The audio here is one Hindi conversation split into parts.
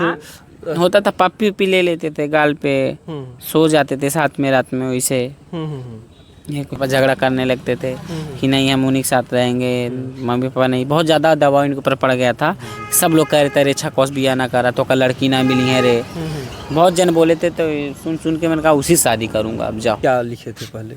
होता था, पप्पी उपी ले लेते थे गाल पे, सो जाते थे साथ में रात में। वैसे ये झगड़ा करने लगते थे कि नहीं हम उन्हीं के साथ रहेंगे, मम्मी पापा नहीं। बहुत ज़्यादा दबाव इनके ऊपर पड़ गया था। सब लोग कह रहे थे रे छकोस बिया ना करा तो का लड़की ना मिली है रे। बहुत जन बोले थे, तो सुन सुन के मैंने कहा उसी शादी करूँगा। अब जाओ। क्या लिखे थे पहले?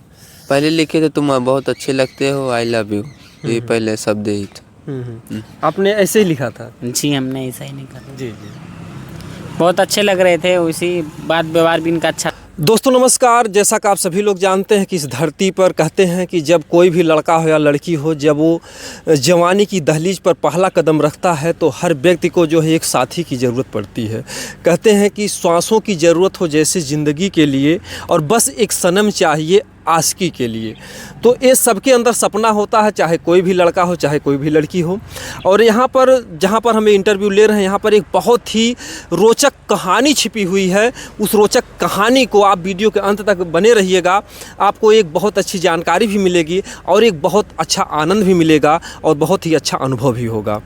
पहले लिखे थे तुम बहुत अच्छे लगते हो, आई लव यू, ये पहले शब्द ही था। आपने ऐसे ही लिखा था? जी, हमने ऐसा ही नहीं करा। जी जी। बहुत अच्छे लग रहे थे, उसी बात व्यवहार भी इनका अच्छा। दोस्तों नमस्कार। जैसा कि आप सभी लोग जानते हैं कि इस धरती पर कहते हैं कि जब कोई भी लड़का हो या लड़की हो, जब वो जवानी की दहलीज पर पहला कदम रखता है तो हर व्यक्ति को जो है एक साथी की ज़रूरत पड़ती है। कहते हैं कि सांसों की ज़रूरत हो जैसे ज़िंदगी के लिए, और बस एक सनम चाहिए आशिकी के लिए। तो ये सबके अंदर सपना होता है, चाहे कोई भी लड़का हो चाहे कोई भी लड़की हो। और यहाँ पर जहाँ पर हमें इंटरव्यू ले रहे हैं, यहाँ पर एक बहुत ही रोचक कहानी छिपी हुई है। उस रोचक कहानी को आप वीडियो के अंत तक बने रहिएगा, आपको एक बहुत अच्छी जानकारी भी मिलेगी और एक बहुत अच्छा आनंद भी मिलेगा और बहुत ही अच्छा अनुभव भी होगा।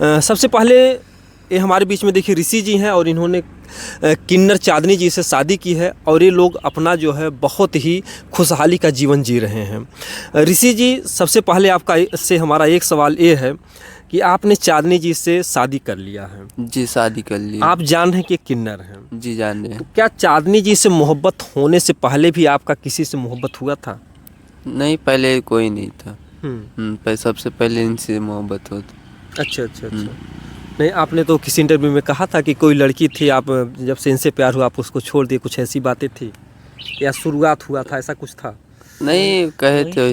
सबसे पहले ये हमारे बीच में देखिए ऋषि जी हैं, और इन्होंने किन्नर चांदनी जी से शादी की है, और ये लोग अपना जो है बहुत ही खुशहाली का जीवन जी रहे हैं। ऋषि जी, सबसे पहले आपका से हमारा एक सवाल ये है कि आपने चांदनी जी से शादी कर लिया है। जी, शादी कर ली। आप जान रहे हैं कि किन्नर हैं? जी, जान रहे हैं। तो क्या चांदनी जी से मोहब्बत होने से पहले भी आपका किसी से मोहब्बत हुआ था? नहीं, पहले कोई नहीं था। सबसे पहले इनसे मोहब्बत होती। अच्छा अच्छा अच्छा। नहीं, आपने तो किसी इंटरव्यू में कहा था कि कोई लड़की थी, आप जब से इनसे प्यार हुआ आप उसको छोड़ दिए, कुछ ऐसी बातें थी या शुरुआत हुआ था, ऐसा कुछ था? नहीं, कहे थे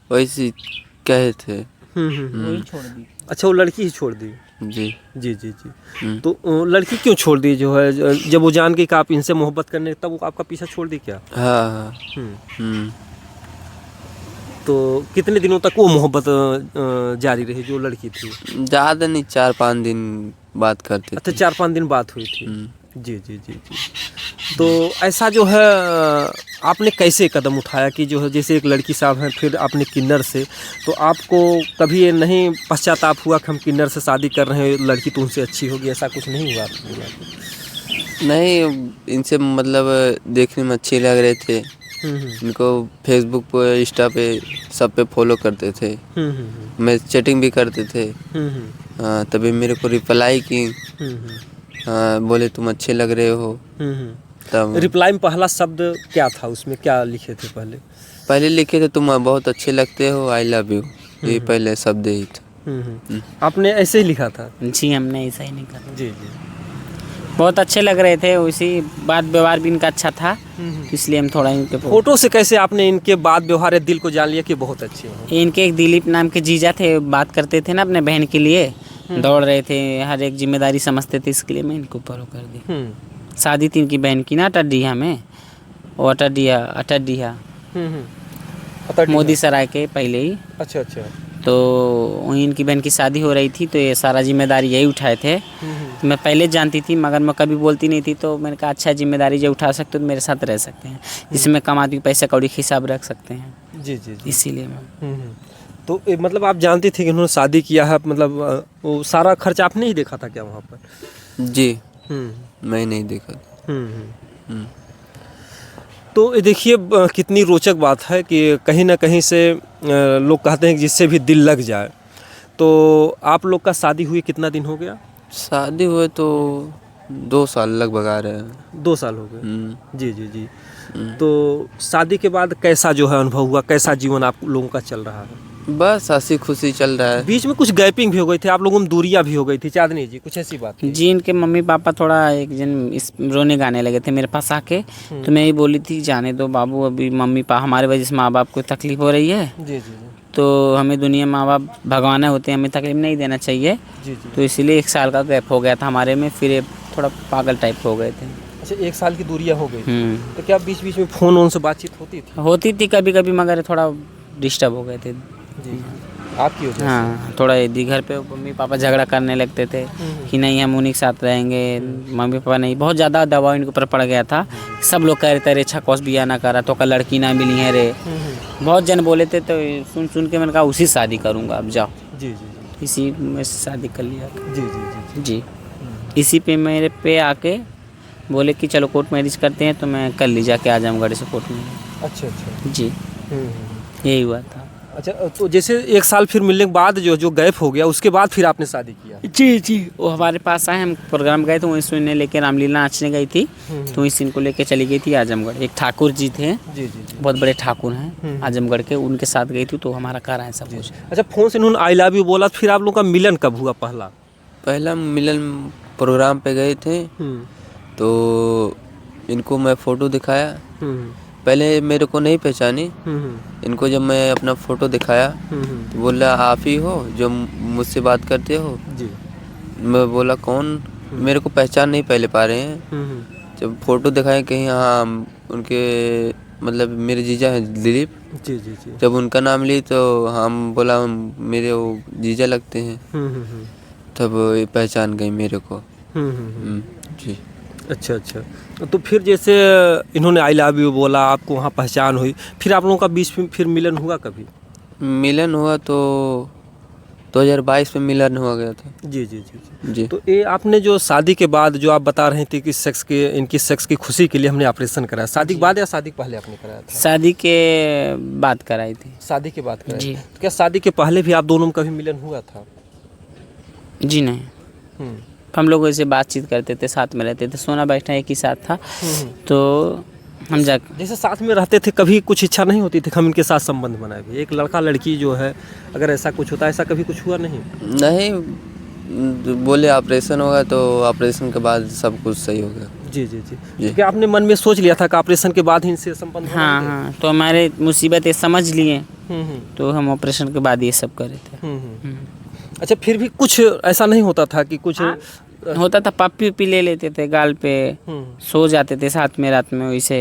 वैसे कहे थे। वही छोड़ दी। अच्छा, वो लड़की ही छोड़ दी? जी जी जी जी। तो लड़की क्यों छोड़ दी? जो है जब वो जान गई कि आप इनसे मोहब्बत करने, तब वो आपका पीछा छोड़ दी क्या? हाँ। तो कितने दिनों तक वो मोहब्बत जारी रही जो लड़की थी? ज़्यादा नहीं, 4-5 दिन बात करते अच्छा, थे। 4-5 दिन बात हुई थी। जी जी जी जी। तो ऐसा जो है आपने कैसे कदम उठाया कि जो है जैसे एक लड़की साहब हैं, फिर आपने किन्नर से, तो आपको कभी ये नहीं पश्चाताप हुआ कि हम किन्नर से शादी कर रहे हैं, लड़की तो उनसे अच्छी होगी, ऐसा कुछ नहीं हुआ आपको? नहीं, इनसे मतलब देखने में अच्छे लग रहे थे। इनको फेसबुक पे, इंस्टा पे, सब पे फॉलो करते थे। मैं चैटिंग भी करते थे। हाँ, तभी मेरे को रिप्लाई की। हाँ, बोले तुम अच्छे लग रहे हो। तब रिप्लाई में पहला शब्द क्या था, उसमें क्या लिखे थे पहले? पहले लिखे थे तुम बहुत अच्छे लगते हो, आई लव यू, ये पहले शब्द ही था। आपने ऐसे ही लिखा था? जी, हमने ऐसा ही नहीं करा। जी जी। बहुत अच्छे लग रहे थे, उसी बात व्यवहार भी इनका अच्छा था, इसलिए हम थोड़ा इनके फोटो से कैसे आपने इनके बात व्यवहार या दिल को जान लिया कि बहुत अच्छे हैं? इनके एक दिलीप नाम के जीजा थे, बात करते थे ना अपने बहन के लिए, दौड़ रहे थे, हर एक जिम्मेदारी समझते थे, इसके लिए मैं इनको फॉलो कर दी। शादी थी इनकी बहन की ना अटडिया में, वो अटडिया मोदी सराय के पहले ही। अच्छा अच्छा। तो वहीं इनकी बहन की शादी हो रही थी, तो ये सारा जिम्मेदारी यही उठाए थे। तो मैं पहले जानती थी, मगर मैं कभी बोलती नहीं थी, तो मैंने कहा अच्छा जिम्मेदारी जो उठा सकते हो तो मेरे साथ रह सकते हैं, जिसमें कमाती पैसे कौड़ी हिसाब रख सकते हैं। जी जी जी। इसीलिए मैं तो मतलब आप जानती थी कि उन्होंने शादी किया है, मतलब वो सारा खर्च आपने ही देखा था क्या वहाँ पर? जी, मैं नहीं देखा। तो ये देखिए कितनी रोचक बात है कि कहीं ना कहीं से लोग कहते हैं कि जिससे भी दिल लग जाए। तो आप लोग का शादी हुई कितना दिन हो गया? शादी हुए तो 2 साल लगभग आ रहे हैं। 2 साल हो गए। जी जी जी। तो शादी के बाद कैसा जो है अनुभव हुआ, कैसा जीवन आप लोगों का चल रहा है? बस हंसी खुशी चल रहा है। बीच में कुछ गैपिंग भी हो गई थी, आप लोगों में दूरियां भी हो गई थी, चांदनी जी कुछ ऐसी बात थी? जी, इनके मम्मी पापा थोड़ा एक दिन इस रोने गाने लगे थे मेरे पास आके, तो मैं ही बोली थी जाने दो बाबू, अभी मम्मी पापा हमारे वजह से माँ बाप को तकलीफ हो रही है। जी जी जी। तो हमें दुनिया माँ बाप भगवान होते हैं, हमें तकलीफ नहीं देना चाहिए। जी जी। तो इसीलिए 1 साल का गैप हो गया था हमारे में, फिर ये थोड़ा पागल टाइप हो गए थे। अच्छा, 1 साल की दूरियां हो गई। तो क्या बीच बीच में फ़ोन उनसे बातचीत होती थी? होती थी कभी कभी, मगर थोड़ा डिस्टर्ब हो गए थे। जी, आपकी वजह से? हाँ, थोड़ा यदि घर पे मम्मी पापा झगड़ा करने लगते थे कि नहीं हम उन्हीं के साथ रहेंगे, मम्मी पापा नहीं। बहुत ज़्यादा दबाव इनके ऊपर पड़ गया था। सब लोग कह रहे थे रे छकोस बिया ना करा तो का लड़की ना मिली है रे। बहुत जन बोले थे, तो सुन सुन के मैंने कहा उसी शादी करूँगा। अब जाओ। जी जी जी। इसी में शादी कर लिया। जी जी जी जी। इसी पे मेरे पे आके बोले कि चलो कोर्ट मैरिज करते हैं, तो मैं कल ले जाके आजमगढ़ से कोर्ट में। अच्छा अच्छा। जी यही हुआ था। अच्छा, तो जैसे 1 साल फिर मिलने के बाद जो गैप हो गया, उसके बाद फिर आपने शादी किया? जी वो हमारे पास आए, हम प्रोग्राम गए थे, वहीं सुनने लेके रामलीला नाचने गई थी, तो वहीं सीन को लेके चली गई थी आजमगढ़। एक ठाकुर जी थे, जी, बहुत बड़े ठाकुर हैं आजमगढ़ के, उनके साथ गई थी, तो हमारा कार है सब कुछ। अच्छा, फ़ोन से इन्होंने आई लव यू बोला, फिर आप लोगों का मिलन कब हुआ पहला? पहला मिलन प्रोग्राम पे गए थे, तो इनको मैं फ़ोटो दिखाया। पहले मेरे को नहीं पहचानी, इनको जब मैं अपना फ़ोटो दिखाया तो बोला आप ही हो जो मुझसे बात करते हो? जी। मैं बोला कौन, मेरे को पहचान नहीं पहले पा रहे हैं। जब फ़ोटो दिखाए कहीं, हाँ उनके मतलब मेरे जीजा हैं दिलीप। जी जी जी। जब उनका नाम ली तो हम बोला मेरे वो जीजा लगते हैं, तब ये पहचान गई मेरे को। जी। अच्छा अच्छा। तो फिर जैसे इन्होंने आई लव यू बोला, आपको वहाँ पहचान हुई, फिर आप लोगों का बीच में फिर मिलन हुआ कभी? मिलन हुआ तो 2022 में मिलन हो गया था। जी जी जी जी। जी। तो ये आपने जो शादी के बाद जो आप बता रहे थे कि इनकी सेक्स की खुशी के लिए हमने ऑपरेशन कराया, शादी के बाद या शादी के पहले आपने कराया था? शादी के बाद कराई थी। शादी के बाद कराया। जी। तो क्या शादी के पहले भी आप दोनों में कभी मिलन हुआ था? जी नहीं, हम लोग ऐसे बातचीत करते थे, साथ में रहते थे, सोना बैठना एक ही साथ था, तो हम जैसे साथ में रहते थे, कभी कुछ इच्छा नहीं होती थी हम इनके साथ संबंध बनाए भी? एक लड़का लड़की जो है, अगर ऐसा कुछ होता है, ऐसा कभी कुछ हुआ नहीं? नहीं, बोले ऑपरेशन होगा तो ऑपरेशन के बाद सब कुछ सही हो गया। जी जी जी, जी। क्या आपने मन में सोच लिया था कि ऑपरेशन के बाद ही इनसे संबंध? हाँ, तो हमारे मुसीबत ये समझ लिए, तो हम ऑपरेशन के बाद ये सब करे थे। अच्छा, फिर भी कुछ ऐसा नहीं होता था कि कुछ होता था? पप्पी उपी ले लेते थे गाल पे, सो जाते थे साथ में रात में, वैसे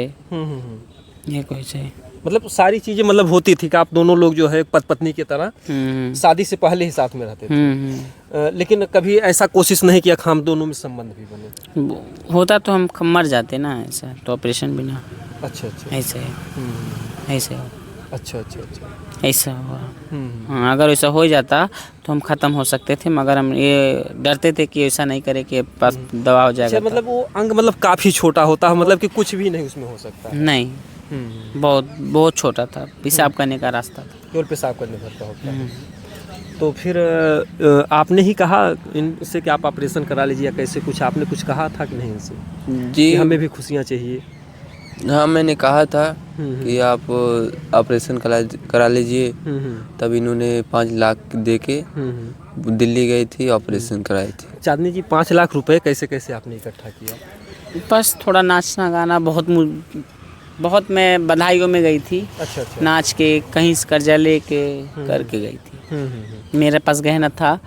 ये कुछ है। मतलब सारी चीजें मतलब होती थी कि आप दोनों लोग जो है पति पत्नी की तरह शादी से पहले ही साथ में रहते थे। लेकिन कभी ऐसा कोशिश नहीं किया कि हम दोनों में संबंध भी बने? होता तो हम मर जाते ना, ऐसा तो ऑपरेशन भी ना। अच्छा अच्छा। ऐसे ऐसे अच्छा अच्छा अच्छा। ऐसा हुआ। हाँ, अगर ऐसा हो जाता तो हम ख़त्म हो सकते थे, मगर हम ये डरते थे कि ऐसा नहीं करे कि पास दवा हो जाएगा। अच्छा, मतलब वो अंग मतलब काफ़ी छोटा होता है, मतलब कि कुछ भी नहीं उसमें हो सकता? नहीं, बहुत छोटा था, पेशाब करने का रास्ता था, केवल पेशाब करने भर का होता है। तो फिर आपने ही कहा इनसे कि आप ऑपरेशन करा लीजिए, कैसे कुछ आपने कुछ कहा था कि नहीं इनसे? जी, कि हमें भी खुशियाँ चाहिए। हाँ मैंने कहा था कि आप ऑपरेशन करा लीजिए, तब इन्होंने 5 लाख दे के दिल्ली गई थी, ऑपरेशन कराई थी। चांदनी जी, 5 लाख रुपए कैसे कैसे आपने इकट्ठा किया? बस थोड़ा नाचना गाना, बहुत मैं बधाइयों में गई थी। अच्छा अच्छा। नाच के कहीं से कर्जा ले के करके गई थी। मेरे पास गहना था,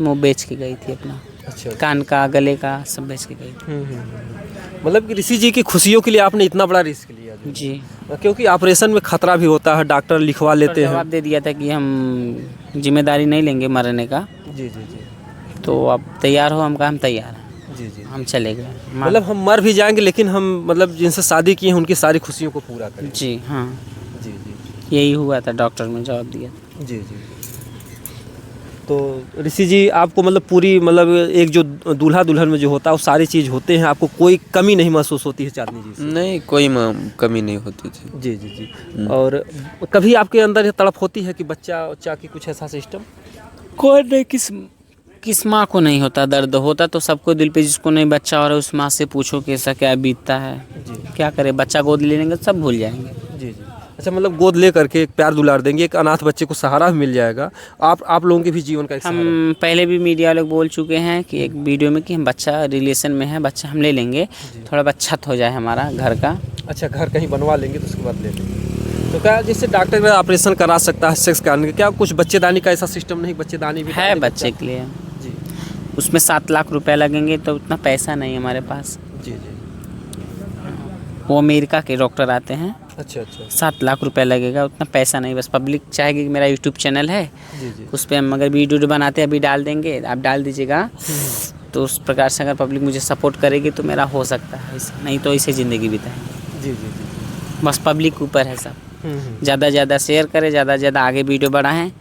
वो बेच के गई थी अपना। अच्छा। कान का, गले का सब बेच के गई थी। मतलब कि ऋषि जी की खुशियों के लिए आपने इतना बड़ा रिस्क लिया? जी, क्योंकि ऑपरेशन में खतरा भी होता है, डॉक्टर लिखवा लेते हैं। जवाब दे दिया था कि हम जिम्मेदारी नहीं लेंगे मरने का। जी जी जी। तो आप तैयार हो? हम कहा हम तैयार हैं। जी जी। हम चले गए। मतलब हम मर भी जाएंगे, लेकिन हम मतलब जिनसे शादी की है उनकी सारी खुशियों को पूरा करें। जी हाँ, जी जी। यही हुआ था, डॉक्टर ने जवाब दिया। जी जी। तो ऋषि जी, आपको मतलब पूरी मतलब एक जो दूल्हा दुल्हन में जो होता है वो सारी चीज़ होते हैं, आपको कोई कमी नहीं महसूस होती है चांदनी जी से? नहीं, कोई कमी नहीं होती थी। जी जी जी। और कभी आपके अंदर ये तड़प होती है कि बच्चा की कुछ ऐसा सिस्टम? कोई नहीं, किस माँ को नहीं होता दर्द? होता तो सबको दिल पे, जिसको नहीं बच्चा हो रहा है उस माँ से पूछो कैसा क्या बीतता है। जी। क्या करे, बच्चा गोद ले लेंगे सब भूल जाएंगे। जी जी। अच्छा, मतलब गोद ले करके एक प्यार दुलार देंगे, एक अनाथ बच्चे को सहारा मिल जाएगा। आप लोगों के भी जीवन का एक सहारा। हम पहले भी मीडिया लोग बोल चुके हैं कि एक वीडियो में कि हम बच्चा रिलेशन में है, बच्चा हम ले लेंगे, थोड़ा बच्चा हो जाए हमारा घर का। अच्छा, घर कहीं बनवा लेंगे तो उसके बाद ले लेंगे। तो क्या जैसे डॉक्टर का ऑपरेशन करा सकता है सेक्स कराने का, क्या कुछ बच्चेदानी का ऐसा सिस्टम नहीं? बच्चेदानी भी है बच्चे के लिए, जी। उसमें 7 लाख रुपए लगेंगे, तो उतना पैसा नहीं है हमारे पास। जी जी। वो अमेरिका के डॉक्टर आते हैं। अच्छा अच्छा। 7 लाख रुपए लगेगा, उतना पैसा नहीं। बस पब्लिक चाहेगी कि मेरा यूट्यूब चैनल है, जी जी। उस पर हम अगर वीडियो बनाते हैं, अभी डाल देंगे, आप डाल दीजिएगा, तो उस प्रकार से अगर पब्लिक मुझे सपोर्ट करेगी तो मेरा हो सकता है, नहीं तो ऐसे ज़िंदगी बिताएंगे। जी जी जी। बस पब्लिक के ऊपर है सब। ज़्यादा से ज़्यादा शेयर करें, ज़्यादा से ज़्यादा आगे वीडियो बढ़ाएं,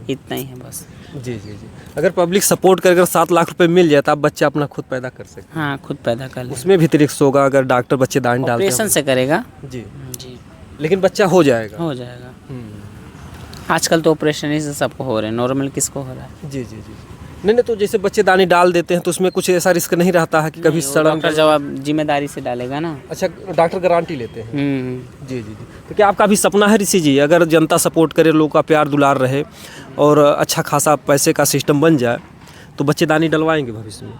इतना ही है बस। जी जी जी। अगर पब्लिक सपोर्ट कर अगर 7 लाख रुपए मिल जाए तो आप बच्चा अपना खुद पैदा कर सकते हैं। हाँ, खुद पैदा कर ले। उसमें भी रिस्क होगा अगर डॉक्टर बच्चेदानी डालते ऑपरेशन से करेगा हैं। जी, जी, लेकिन बच्चा हो जाएगा। हो जाएगा। हम्म। आजकल तो ऑपरेशन ही से सबको हो रहे हैं, नॉर्मल किसको हो रहा है? जी जी जी। नहीं नहीं, तो जैसे बच्चेदानी डाल देते हैं तो उसमें कुछ ऐसा रिस्क नहीं रहता है कि कभी नहीं, वो सड़न डॉक्टर जवाब जिम्मेदारी से डालेगा ना। अच्छा, डॉक्टर गारंटी लेते हैं। हम्म। जी जी जी। तो क्या आपका भी सपना है ऋषि जी, अगर जनता सपोर्ट करे, लोगों का प्यार दुलार रहे और अच्छा खासा पैसे का सिस्टम बन जाए तो बच्चेदानी डलवाएंगे भविष्य में?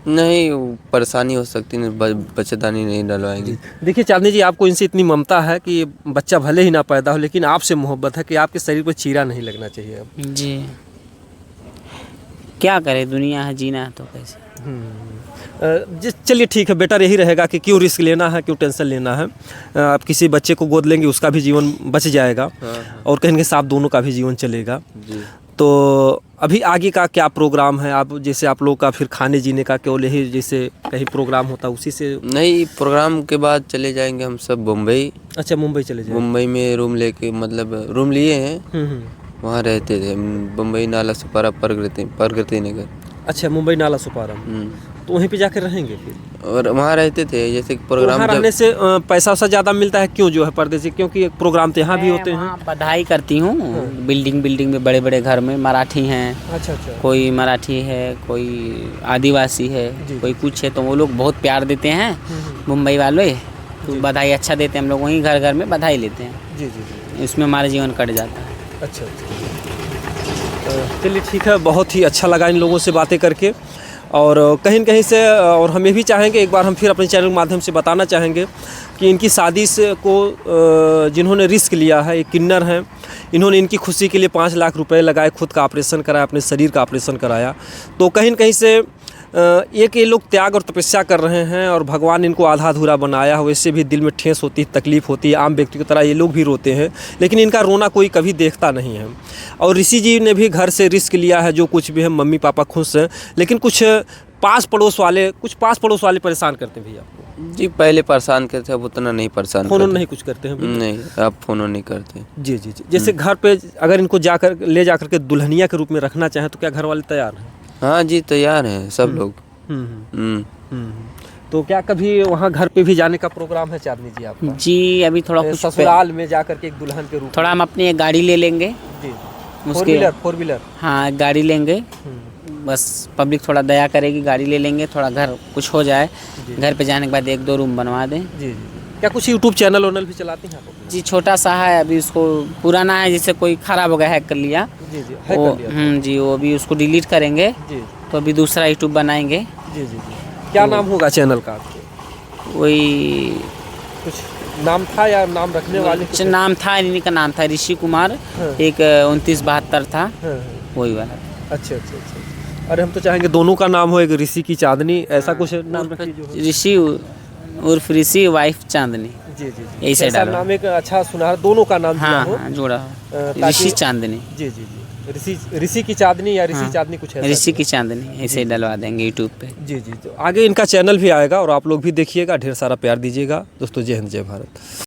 नहीं, वो परेशानी हो सकती है, बच्चेदानी नहीं डलवाएंगे। देखिए चांदनी जी, आपको इनसे इतनी ममता है कि बच्चा भले ही ना पैदा हो लेकिन आपसे मोहब्बत है कि आपके शरीर पर चीरा नहीं लगना चाहिए अब। जी, क्या करे, दुनिया है, जीना है तो कैसे। चलिए ठीक है, बेटर यही रहेगा कि क्यों रिस्क लेना है, क्यों टेंशन लेना है। आप किसी बच्चे को गोद लेंगे उसका भी जीवन बच जाएगा और कहेंगे साथ दोनों का भी जीवन चलेगा। जी। तो अभी आगे का क्या प्रोग्राम है? आप जैसे आप लोग का फिर खाने जीने का केवल यही जैसे कहीं प्रोग्राम होता उसी से? नहीं, प्रोग्राम के बाद चले जाएंगे हम सब मुंबई। अच्छा, मुंबई चले जाए। मुंबई में रूम लेके, मतलब रूम लिए हैं, हम्म। वहाँ रहते थे। मुंबई नाला सुपारा प्रगति नगर। अच्छा, मुंबई नाला सुपारम, तो वहीं पे जाकर रहेंगे फिर? और वहाँ रहते थे, जैसे कि तो प्रोग्राम वहाँ रहने से पैसा वैसा ज़्यादा मिलता है क्यों जो है परदेसी? क्योंकि प्रोग्राम तो यहाँ भी होते हैं। वहाँ पढ़ाई करती हूँ, बिल्डिंग में, बड़े बड़े घर में मराठी हैं। अच्छा अच्छा। कोई मराठी है, कोई आदिवासी है, कोई कुछ है, तो वो लोग बहुत प्यार देते हैं मुंबई वाले, तो बधाई अच्छा देते हैं। हम लोग वहीं घर घर में बधाई लेते हैं। जी जी जी। इसमें हमारा जीवन कट जाता है। अच्छा अच्छा। चलिए ठीक है, बहुत ही अच्छा लगा इन लोगों से बातें करके। और कहीं न कहीं से और हम ये भी चाहेंगे, एक बार हम फिर अपने चैनल के माध्यम से बताना चाहेंगे कि इनकी शादी से को जिन्होंने रिस्क लिया है, एक किन्नर हैं, इन्होंने इनकी खुशी के लिए 5 लाख रुपए लगाए, खुद का ऑपरेशन कराया, अपने शरीर का ऑपरेशन कराया। तो कहीं न कहीं से एक ये लोग त्याग और तपस्या कर रहे हैं और भगवान इनको आधा अधूरा बनाया। वैसे भी दिल में ठेस होती है, तकलीफ़ होती है, आम व्यक्ति की तरह ये लोग भी रोते हैं, लेकिन इनका रोना कोई कभी देखता नहीं है। और ऋषि जी ने भी घर से रिस्क लिया है, जो कुछ भी है, मम्मी पापा खुश हैं, लेकिन कुछ पास पड़ोस वाले परेशान करते हैं भैया आपको? जी, पहले परेशान करते, अब उतना नहीं परेशान फ़ोन करते। नहीं कुछ करते हैं? नहीं, अब फ़ोन नहीं करते। जी जी जी। जैसे घर पे अगर इनको ले जाकर के दुल्हनिया के रूप में रखना चाहें तो क्या घर वाले तैयार हैं? हाँ जी, तैयार हैं सब लोग। तो क्या कभी वहाँ घर पे भी जाने का प्रोग्राम है चांदनी जी आपका? जी, अभी थोड़ा कुछ ससुराल में जाकर के एक दुल्हन के रूप थोड़ा हम अपनी एक गाड़ी ले लेंगे। जी, उसके 4 व्हीलर। हाँ, एक गाड़ी लेंगे, बस पब्लिक थोड़ा दया करेगी, गाड़ी ले लेंगे, थोड़ा घर कुछ हो जाए, घर पे जाने के बाद 1-2 रूम बनवा दें। जी जी। क्या कुछ यूट्यूब चैनल वैनल भी चलाती हैं आप? जी, छोटा सा है, अभी उसको पुराना है, जैसे कोई खराब हो गया, हैक कर लिया। जी जी, जी, वो भी उसको डिलीट करेंगे, जी तो अभी दूसरा यूट्यूब बनाएंगे। जी जी जी। क्या नाम होगा चैनल का आपके? वही कुछ नाम था या नाम रखने वाले? कुछ नाम था, इन्हीं का नाम था ऋषि कुमार। हाँ। एक 2972 था, हाँ। वही वाला। अच्छा अच्छा अच्छा। अरे हम तो चाहेंगे दोनों का नाम हो, एक ऋषि की चांदनी, ऐसा कुछ नाम रखिए जो हो। ऋषि उर्फ ऋषि वाइफ चांदनी। जी जी जी। ऐसे ऐसा डालो। नाम एक अच्छा सुना, दोनों का नाम दिया हाँ हो। हाँ, जोड़ा ताकि- ऋषि चांदनी। जी जी जी। ऋषि की चांदनी या ऋषि चांदनी कुछ ऐसा? ऋषि की चांदनी ऐसे डलवा देंगे यूट्यूब पे। जी जी। तो आगे इनका चैनल भी आएगा और आप लोग भी देखिएगा, ढेर सारा प्यार दीजिएगा दोस्तों। जय हिंद, जय भारत।